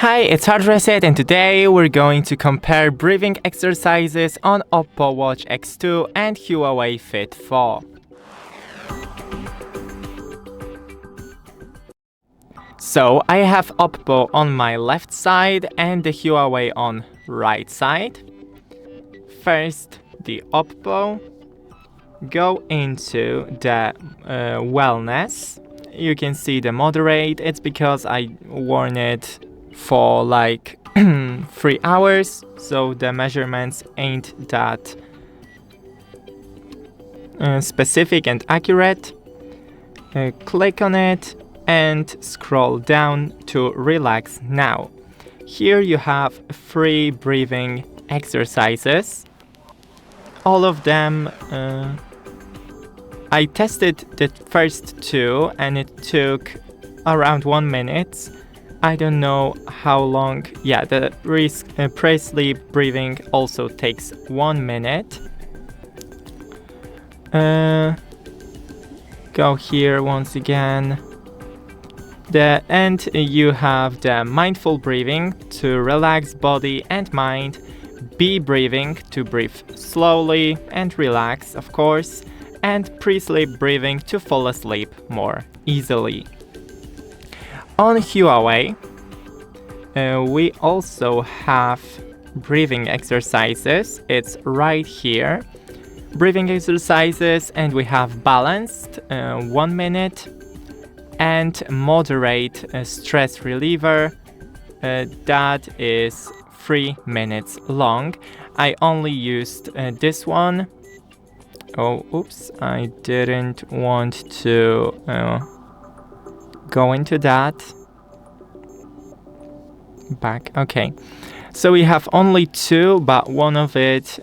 Hi, it's HardReset, and today we're going to compare breathing exercises on OPPO Watch X2 and HUAWEI FIT 4. So I have OPPO on my left side and the HUAWEI on right side. First, the OPPO. Go into the wellness. You can see the moderate. It's because I worn it for like 3 hours, so the measurements ain't that specific and accurate. Click on it and scroll down to relax now. Here you have 3 breathing exercises. All of them I tested the first 2 and it took around 1 minute. I don't know how long. Yeah, the pre-sleep breathing also takes 1 minute. Go here once again. And you have the mindful breathing to relax body and mind. B breathing to breathe slowly and relax, of course. And pre-sleep breathing to fall asleep more easily. On HUAWEI, we also have breathing exercises. It's right here. Breathing exercises, and we have balanced 1 minute and moderate stress reliever that is 3 minutes long. I only used this one. Oh, oops, I didn't want to go into that. Back, okay. So we have only 2, but one of it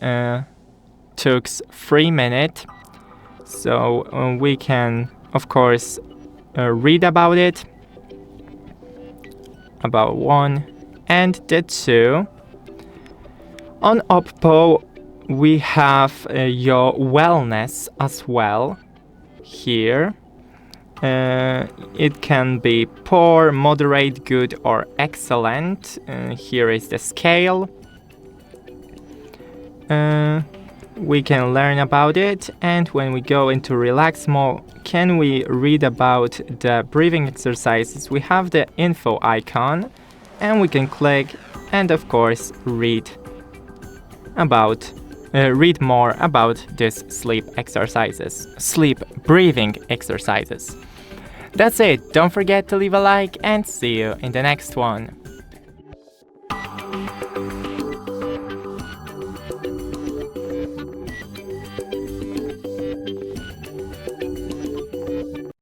took 3 minutes. So we can, of course, read about it. About 1 and the 2. On OPPO, we have your wellness as well here. It can be poor, moderate, good, or excellent. Here is the scale. We can learn about it, and when we go into relax mode, can we read about the breathing exercises? We have the info icon, and we can click and of course read more about these sleep breathing exercises. That's it. Don't forget to leave a like and see you in the next one.